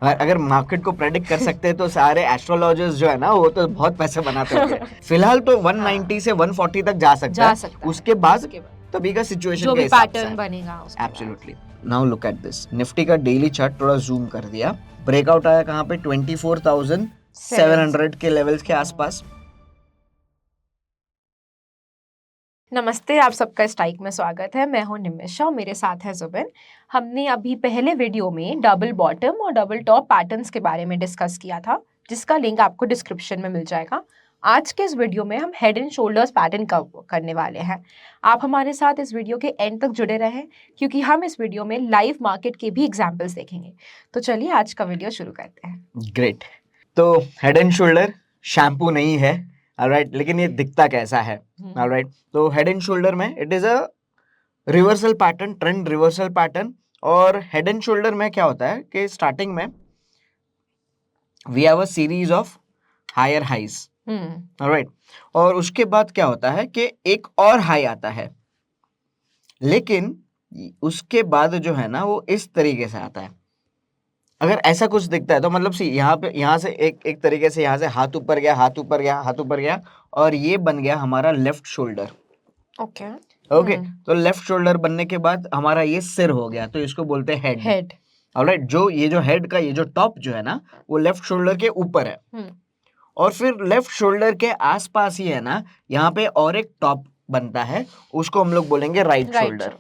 अगर मार्केट को प्रेडिक्ट कर सकते हैं तो सारे एस्ट्रोलॉजर्स जो है ना वो तो बहुत पैसे बनाते होंगे। फिलहाल तो 190 से 140 तक जा सकता है, उसके बाद तभी का सिचुएशन जो के भी हिसाब से पैटर्न बनेगा उसके बाद। Absolutely. Now look at this, Nifty का डेली चार्ट थोड़ा जूम कर दिया, ब्रेकआउट आया कहाँ पे, 24,700 के लेवल्स के आसपास। नमस्ते, आप सबका स्ट्राइक में स्वागत है। मैं हूं निमिषा और मेरे साथ है जुबिन। हमने अभी पहले वीडियो में डबल बॉटम और डबल टॉप पैटर्न्स के बारे में डिस्कस किया था, जिसका लिंक आपको डिस्क्रिप्शन में मिल जाएगा। आज के इस वीडियो में हम हेड एंड शोल्डर्स पैटर्न करने वाले हैं। आप हमारे साथ इस वीडियो के एंड तक जुड़े रहें, क्योंकि हम इस वीडियो में लाइव मार्केट के भी एग्जाम्पल्स देखेंगे। तो चलिए आज का वीडियो शुरू करते हैं। ग्रेट। तो हेड एंड शोल्डर शैम्पू नहीं है, ऑलराइट, लेकिन ये दिखता कैसा है, ऑलराइट। तो हेड एंड शोल्डर में it is a reversal pattern, trend reversal pattern. और हेड एंड शोल्डर में क्या होता है कि स्टार्टिंग में we have a series of higher highs, alright, और उसके बाद क्या होता है कि एक और हाई आता है, लेकिन उसके बाद जो है ना वो इस तरीके से आता है। अगर ऐसा कुछ दिखता है तो मतलब सी यहाँ से एक तरीके से यहाँ से हाथ ऊपर गया, हाथ ऊपर गया, हाथ ऊपर गया, और ये बन गया हमारा लेफ्ट शोल्डर। ओके, तो लेफ्ट शोल्डर बनने के बाद हमारा ये सिर हो गया, तो इसको बोलते हैं हेड। ऑलराइट, जो ये जो हेड का ये जो टॉप जो है ना वो लेफ्ट शोल्डर के ऊपर है, और फिर लेफ्ट शोल्डर के आसपास ही है ना यहाँ पे और एक टॉप बनता है, उसको हम लोग बोलेंगे राइट शोल्डर।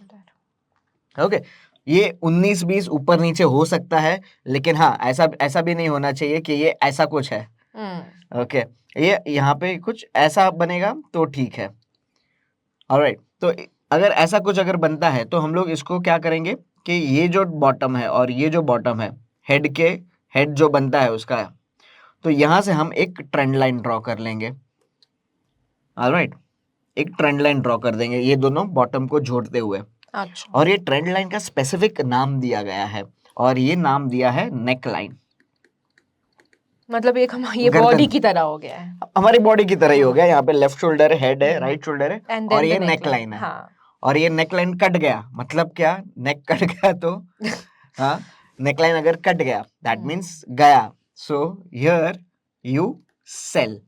ओके, ये 19-20 ऊपर नीचे हो सकता है, लेकिन हाँ ऐसा भी नहीं होना चाहिए कि ये ऐसा कुछ है। ओके, ये यहाँ पे कुछ ऐसा बनेगा तो ठीक है, ऑलराइट। तो अगर ऐसा कुछ अगर बनता है तो हम लोग इसको क्या करेंगे कि ये जो बॉटम है और ये जो बॉटम है, हेड जो बनता है उसका, तो यहाँ से हम एक ट्रेंड लाइन ड्रॉ कर लेंगे, ऑलराइट, एक ट्रेंड लाइन ड्रॉ कर देंगे ये दोनों बॉटम को जोड़ते हुए। अच्छा। और ये ट्रेंड लाइन का स्पेसिफिक नाम दिया गया है, और ये नाम दिया है नेक लाइन। मतलब एक ये बॉडी की तरह हो गया है, हमारी बॉडी की तरह ही हो गया। यहाँ पे लेफ्ट शोल्डर है, हेड है, राइट शोल्डर है, और ये नेक लाइन है। और ये नेक लाइन कट गया, मतलब क्या, नेक कट गया तो हाँ, नेक लाइन अगर कट गया दैट मीन्स गया, सो हियर यू सेल।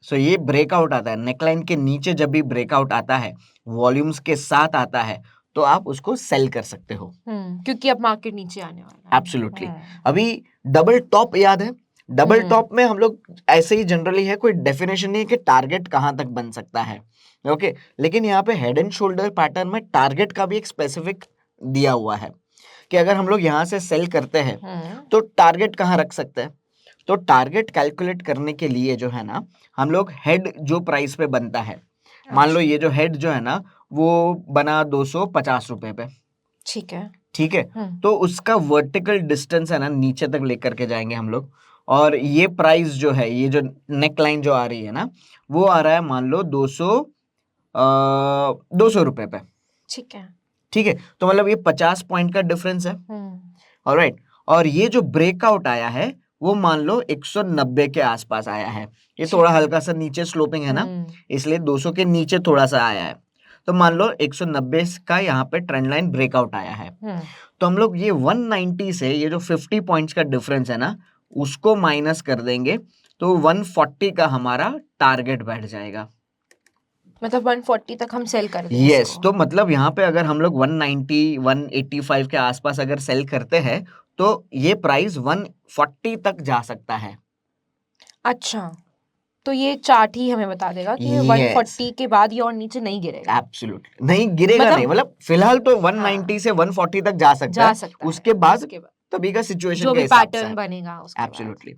सो ये ब्रेकआउट आता है नेकलाइन के नीचे, जब भी ब्रेकआउट आता है वॉल्यूम्स के साथ आता है तो आप उसको सेल कर सकते हो, क्योंकि अब मार्केट नीचे आने वाला है। एब्सोल्युटली। अभी डबल टॉप याद है, डबल टॉप में हम लोग ऐसे ही जनरली है, कोई डेफिनेशन नहीं है कि टारगेट कहां तक बन सकता है, ओके, लेकिन यहाँ पे हेड एंड शोल्डर पैटर्न में टारगेट का भी एक स्पेसिफिक दिया हुआ है कि अगर हम लोग यहाँ से सेल करते हैं तो टारगेट कहाँ रख सकते हैं। तो टारगेट कैलकुलेट करने के लिए जो है ना हम लोग हेड जो प्राइस पे बनता है, मान लो ये जो हेड जो है ना वो बना 250 रुपए पे, ठीक है, ठीक है, तो उसका वर्टिकल डिस्टेंस है ना नीचे तक लेकर के जाएंगे हम लोग, और ये प्राइस जो है, ये जो नेक लाइन जो आ रही है ना वो आ रहा है मान लो 200 रुपए पे, ठीक है, ठीक है, तो मतलब ये 50 पॉइंट का डिफरेंस है, ऑलराइट। और ये जो ब्रेकआउट आया है वो मान लो 190 के आसपास आया है, ये थोड़ा हल्का सा नीचे स्लोपिंग है ना, इसलिए 200 के नीचे थोड़ा सा आया है, तो मान लो 190 का यहाँ पे ट्रेंड लाइन ब्रेकआउट आया है, तो हम लोग ये 190 से ये जो 50 पॉइंट्स का डिफरेंस है ना उसको माइनस कर देंगे, तो 140 का हमारा टारगेट बैठ जाएगा। मतलब 140 तक हम सेल कर दें यस, तो मतलब यहाँ पे अगर हम लोग 190 185 के आसपास अगर सेल करते हैं तो ये प्राइस 140 तक जा सकता है। अच्छा, तो ये चार्ट ही हमें बता देगा कि 140 के बाद ये और नीचे नहीं गिरेगा। एब्सोल्युटली नहीं गिरेगा, नहीं मतलब फिलहाल तो 190 से 140 तक जा सकता है, उसके बाद तभी का सिचुएशन के हिसाब से पैटर्न बनेगा उसके बाद। एब्सोल्युटली।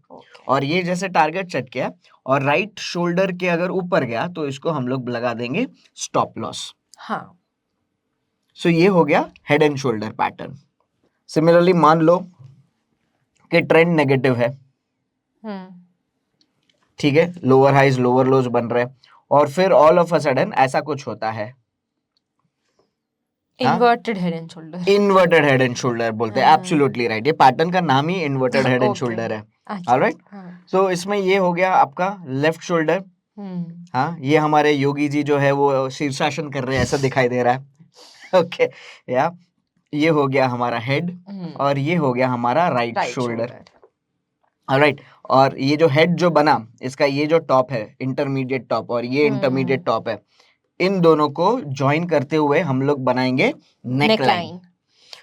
और ये जैसे टारगेट सेट किया और राइट शोल्डर के अगर ऊपर गया तो इसको हम लोग लगा देंगे स्टॉप लॉस। हाँ, सो ये हो गया head and shoulder pattern. Similarly मान लो कि ट्रेंड नेगेटिव है, ठीक है, लोअर हाइज लोअर लोज बन रहे हैं, और फिर ऑल ऑफ अ सडन ऐसा कुछ होता है, inverted head and shoulder, inverted head and shoulder बोलते हैं, एब्सोल्युटली राइट, ये पैटर्न का नाम ही इन्वर्टेड हेड एंड शोल्डर है, ऑलराइट। तो इसमें ये हो गया आपका लेफ्ट शोल्डर, हाँ, ये हमारे योगी जी जो है वो शीर्षासन कर रहे हैं ऐसा दिखाई दे रहा है, ओके, या ये हो गया हमारा हेड, और ये हो गया हमारा राइट शोल्डर, ऑलराइट, और ये जो हेड जो बना, इसका ये जो टॉप है इंटरमीडिएट टॉप और ये इंटरमीडिएट टॉप है, इन दोनों को ज्वाइन करते हुए हम लोग बनाएंगे नेक लाइन।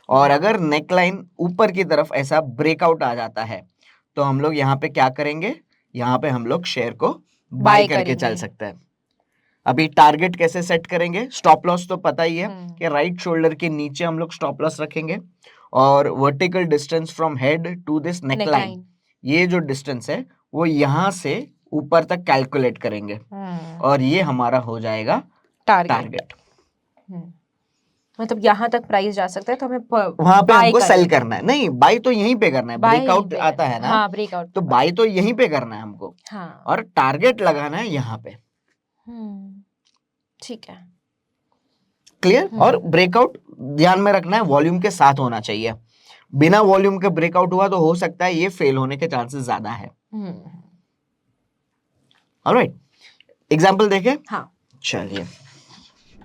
और अगर नेक लाइन ऊपर की तरफ ऐसा ब्रेकआउट आ जाता है तो हम लोग यहाँ पे क्या करेंगे, यहाँ पे हम लोग शेयर को बाय करके चल सकते हैं। अभी टारगेट कैसे सेट करेंगे, स्टॉप लॉस तो पता ही है कि राइट शोल्डर के नीचे हम लोग स्टॉप लॉस रखेंगे और vertical distance from head to this neck line, ये जो डिस्टेंस है वो यहाँ से ऊपर तक कैलकुलेट करेंगे और ये हमारा हो जाएगा टारगेट। मतलब यहाँ तक प्राइस जा सकता है तो हमें वहां पे हमको सेल करना है, नहीं बाई तो यहीं पे करना है, ब्रेकआउट आता है ना, हाँ, ब्रेकआउट तो बाई तो यहीं पे करना है हमको, हाँ, और टारगेट लगाना है यहाँ पे। ठीक है, क्लियर। और ब्रेकआउट ध्यान में रखना है वॉल्यूम के साथ होना चाहिए, बिना वॉल्यूम के ब्रेकआउट हुआ तो हो सकता है ये फेल होने के चांसेस ज्यादा है। ऑलराइट, एग्जांपल देखें। हाँ, चलिए,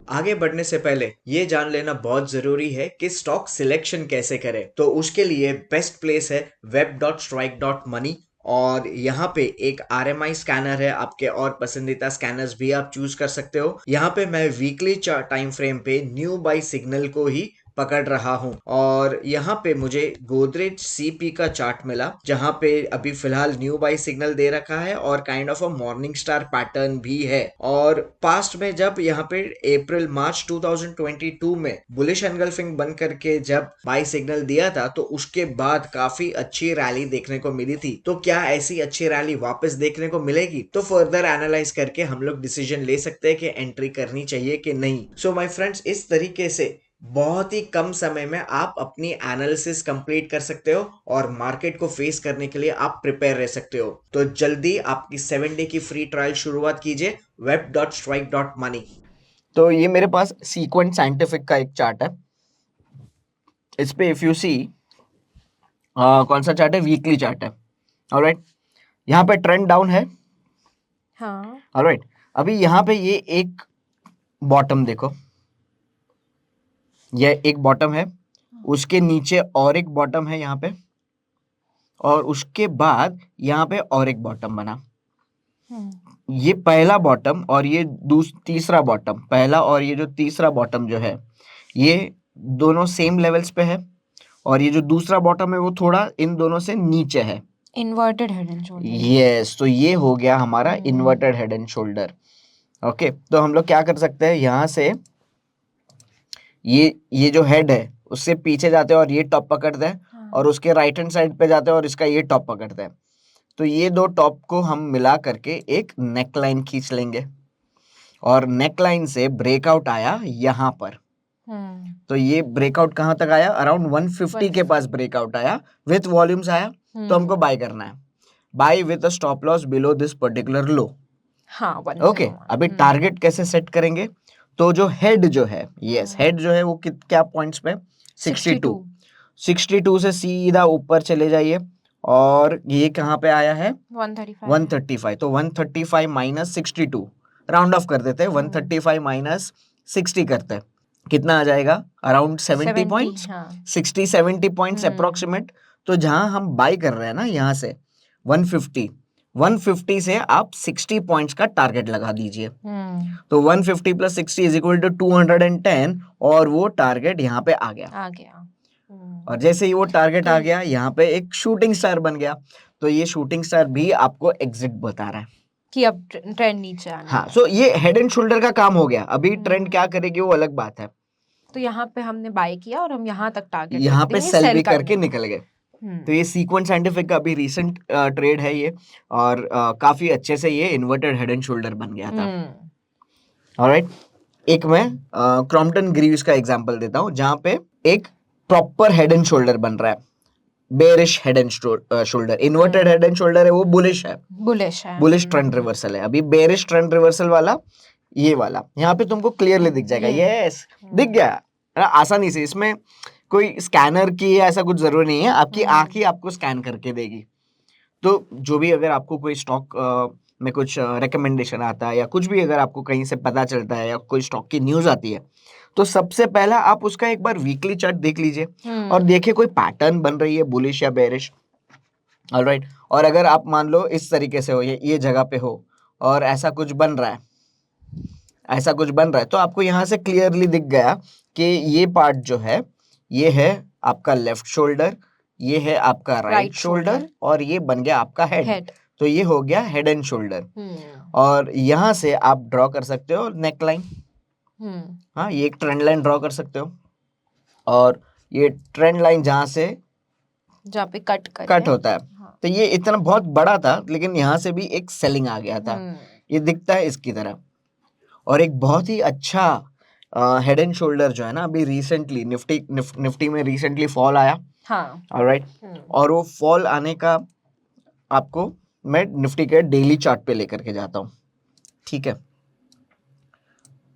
आगे बढ़ने से पहले ये जान लेना बहुत जरूरी है कि स्टॉक सिलेक्शन कैसे करें। तो उसके लिए बेस्ट प्लेस है web.strike.money और यहाँ पे एक RMI स्कैनर है, आपके और पसंदीदा स्कैनर्स भी आप चूज कर सकते हो। यहाँ पे मैं वीकली टाइम फ्रेम पे न्यू बाय सिग्नल को ही पकड़ रहा हूँ और यहाँ पे मुझे गोदरेज CP का चार्ट मिला जहाँ पे अभी फिलहाल न्यू बाय सिग्नल दे रखा है और kind of a morning star pattern भी है। और पास्ट में जब यहाँ पे अप्रैल मार्च 2022 में बुलिश एनगल्फिंग बन करके जब बाय सिग्नल दिया था तो उसके बाद काफी अच्छी रैली देखने को मिली थी। तो क्या ऐसी अच्छी रैली वापस देखने को मिलेगी? तो फर्दर एनालाइज करके हम लोग डिसीजन ले सकते हैं कि एंट्री करनी चाहिए कि नहीं। सो माय फ्रेंड्स, इस तरीके से बहुत ही कम समय में आप अपनी एनालिसिस कंप्लीट कर सकते हो और मार्केट को फेस करने के लिए आप प्रिपेयर रह सकते हो। तो जल्दी आपकी 7 डे की फ्री ट्रायल शुरुआत कीजिए web.strike.money। तो ये मेरे पास सीक्वेंट साइंटिफिक का एक चार्ट है, इस पे इफ यू सी कौन सा चार्ट है, वीकली चार्ट है। ऑलराइट, यहाँ पे ट्रेंड डाउन है। हाँ, ऑलराइट, अभी यहाँ पे ये एक बॉटम देखो, ये एक बॉटम है, उसके नीचे और एक बॉटम है यहाँ पे, और उसके बाद यहाँ पे और एक बॉटम बना। ये पहला बॉटम और ये तीसरा बॉटम, पहला और ये जो तीसरा बॉटम जो है ये दोनों सेम लेवल्स पे है और ये जो दूसरा बॉटम है वो थोड़ा इन दोनों से नीचे है, inverted head and shoulder. Yes, तो ये हो गया हमारा inverted head and shoulder. Okay, तो हम लोग क्या कर सकते हैं, यहाँ से ये जो हेड है उससे पीछे जाते हैं और ये टॉप पकड़ते हैं और उसके राइट हैंड साइड पे जाते हैं और इसका ये टॉप पकड़ते हैं। तो ये दो टॉप को हम मिला करके एक नेक लाइन खींच लेंगे और नेक लाइन से ब्रेकआउट आया यहाँ पर। तो ये ब्रेकआउट कहाँ तक आया, अराउंड 150 के पास ब्रेकआउट आया, विथ वॉल्यूम्स आया। तो हमको बाय करना है, buy with a stop loss below this particular low. हाँ, ओके, अभी टारगेट कैसे सेट करेंगे, तो जो हेड जो है, यस हेड जो है वो क्या पॉइंट्स पे, 62 से सीधा ऊपर चले जाइए और ये कहाँ पे आया है, 135। तो 135 माइनस 62, राउंड ऑफ कर देते हैं, 135 माइनस 60 करते हैं, कितना आ जाएगा, अराउंड 70 पॉइंट्स, 60-70 पॉइंट्स अप्रोक्सीमेट। तो जहां हम बाय कर रहे हैं ना, यहाँ से 150 से आप 60 पॉइंट्स का टारगेट लगा दीजिए। तो 150 प्लस 60 इज इक्वल टू 210 और वो टारगेट यहाँ पे आ गया। और जैसे ही वो टारगेट आ गया, यहाँ पे एक शूटिंग स्टार बन गया। तो ये शूटिंग स्टार भी आपको एग्जिट बता रहा है कि अब ट्रेंड नीचे आना। हाँ, सो ये हेड एंड शोल्डर का काम हो गया। अभी ट्रेंड क्या करेगी वो अलग बात है। तो यहाँ पे हमने बाय किया और हम यहाँ तक टारगेट यहाँ पे सेल भी करके निकल गए। तो ये सीक्वेंट साइंटिफिक का अभी रिसेंट ट्रेड है ये, और काफी अच्छे से ये इन्वर्टेड हेड एंड शोल्डर बन गया था। ऑलराइट, एक मैं क्रॉम्पटन ग्रीव्स का एग्जांपल देता हूँ जहाँ पे एक प्रॉपर हेड एंड शोल्डर बन रहा है, bearish head and shoulder. Inverted head and shoulder है वो बुलिश है, बुलिश ट्रेंड रिवर्सल है। अभी बेरिश ट्रेंड रिवर्सल वाला, ये वाला यहाँ पे तुमको क्लियरली दिख जाएगा। यस, दिख गया आसानी से, इसमें कोई स्कैनर की ऐसा कुछ जरूरी नहीं है, आपकी आंख ही आपको स्कैन करके देगी। तो जो भी अगर आपको कोई स्टॉक में कुछ रिकमेंडेशन आता है या कुछ भी अगर आपको कहीं से पता चलता है या कोई स्टॉक की न्यूज आती है, तो सबसे पहला आप उसका एक बार वीकली चार्ट देख लीजिए और देखिए कोई पैटर्न बन रही है बुलिश या बेरिश। ऑलराइट। और अगर आप मान लो इस तरीके से हो, ये जगह पे हो और ऐसा कुछ बन रहा है, ऐसा कुछ बन रहा है, तो आपको यहाँ से क्लियरली दिख गया कि ये पार्ट जो है ये है आपका लेफ्ट शोल्डर, ये है आपका राइट राइट शोल्डर शोल्डर, और ये बन गया आपका हेड। हेड। तो ये हो गया हेड एंड शोल्डर। और यहाँ से आप ड्रॉ कर सकते हो नेक लाइन। हाँ, ये एक ट्रेंड लाइन ड्रॉ कर सकते हो और ये ट्रेंड लाइन जहाँ से जहाँ पे कट कट होता है। हाँ। तो ये इतना बहुत बड़ा था, लेकिन यहाँ से भी एक सेलिंग आ गया था। ये दिखता है इसकी तरह। और एक बहुत ही अच्छा हेड एंड शोल्डर जो है ना, अभी रिसेंटली निफ्टी में रिसेंटली फॉल आया। हाँ। ऑलराइट। और वो फॉल आने का आपको मैं निफ्टी के डेली चार्ट पे लेकर के जाता हूँ, ठीक है।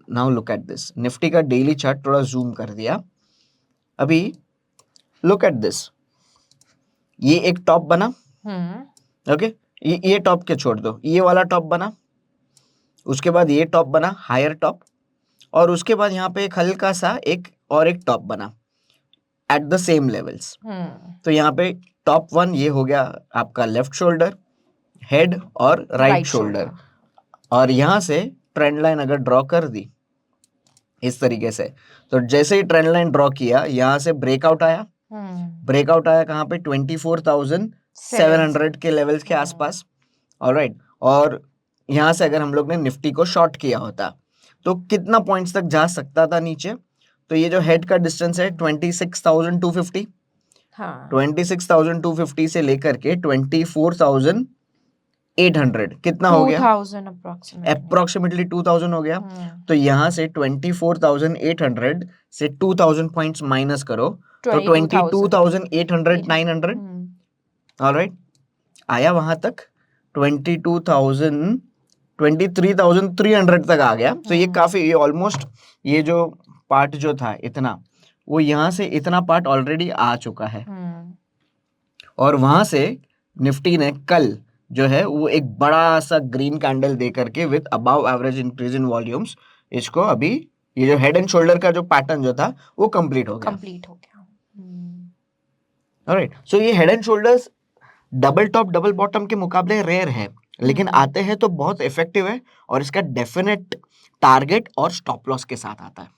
Now look at this, Nifty का डेली चार्ट थोड़ा जूम कर दिया। अभी लुक एट दिस, ये एक टॉप बना, ओके। ये टॉप के छोड़ दो, ये वाला टॉप बना, उसके बाद ये टॉप बना, हायर टॉप, और उसके बाद यहाँ पे एक हल्का सा एक टॉप बना एट द सेम लेवल्स। तो यहाँ पे टॉप 1 ये हो गया आपका लेफ्ट शोल्डर, हेड और राइट शोल्डर। और यहाँ से ट्रेंड लाइन अगर ड्रॉ कर दी इस तरीके से, तो जैसे ही ट्रेंड लाइन ड्रॉ किया, यहाँ से ब्रेकआउट आया। ब्रेकआउट आया कहाँ पे? 24,700 के लेवल्स के आसपास। ऑलराइट। और यहाँ से अगर हम लोग ने निफ्टी को शॉर्ट किया होता तो कितना पॉइंट्स तक जा सकता था नीचे? तो ये जो हेड का डिस्टेंस है 26,250, हाँ। 26,250 से लेकर के 24,800 कितना हो गया? 2000 अप्रोक्सीमेटली 2000 हो गया। तो यहाँ से 24,800 से 2000 पॉइंट्स माइनस करो तो 22,800 900। ऑलराइट, आया वहां तक 23,300 तक आ गया। तो ये काफी, ये ऑलमोस्ट ये जो पार्ट जो था इतना, वो यहाँ से इतना पार्ट ऑलरेडी आ चुका है। और वहां से निफ्टी ने कल जो है वो एक बड़ा सा ग्रीन कैंडल दे करके with above average increase in volumes, इसको अभी ये जो हेड एंड शोल्डर का जो पैटर्न जो था वो कंप्लीट हो गया। ऑलराइट। सो ये head and shoulders double top double bottom के मुकाबले रेयर है, लेकिन आते हैं तो बहुत इफेक्टिव है और इसका डेफिनेट टारगेट और स्टॉप लॉस के साथ आता है।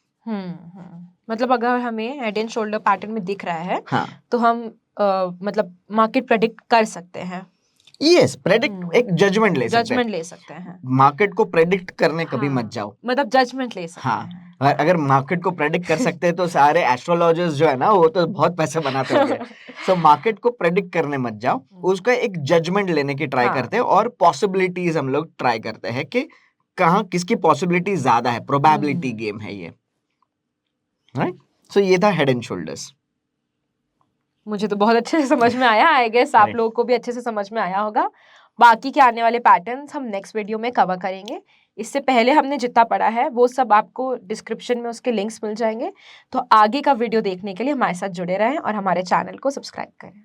मतलब अगर हमें हेड एंड शोल्डर पैटर्न में दिख रहा है, हाँ, तो हम मतलब मार्केट प्रेडिक्ट कर सकते हैं। यस, प्रेडिक्ट एक जजमेंट ले सकते हैं। मार्केट को प्रेडिक्ट करने कभी मत जाओ। मतलब जजमेंट ले सकते हाँ, हैं। अगर मार्केट को प्रेडिक्ट कर सकते हैं तो सारे एस्ट्रोलॉजर्स जो है ना वो तो बहुत पैसे बनाते होंगे। सो मार्केट को प्रेडिक्ट करने मत जाओ, उसका एक जजमेंट लेने की ट्राई करते हैं और पॉसिबिलिटीज हम लोग ट्राई करते हैं कि कहाँ किसकी पॉसिबिलिटी ज्यादा है। प्रोबेबिलिटी गेम है ये, राइट। सो ये था हेड एंड शोल्डर्स। मुझे तो बहुत अच्छे से समझ में आया, आई गेस आप लोगों को भी अच्छे से समझ में आया होगा। बाकी के आने वाले पैटर्न्स हम नेक्स्ट वीडियो में कवर करेंगे। इससे पहले हमने जितना पढ़ा है वो सब आपको डिस्क्रिप्शन में उसके लिंक्स मिल जाएंगे। तो आगे का वीडियो देखने के लिए हमारे साथ जुड़े रहें और हमारे चैनल को सब्सक्राइब करें।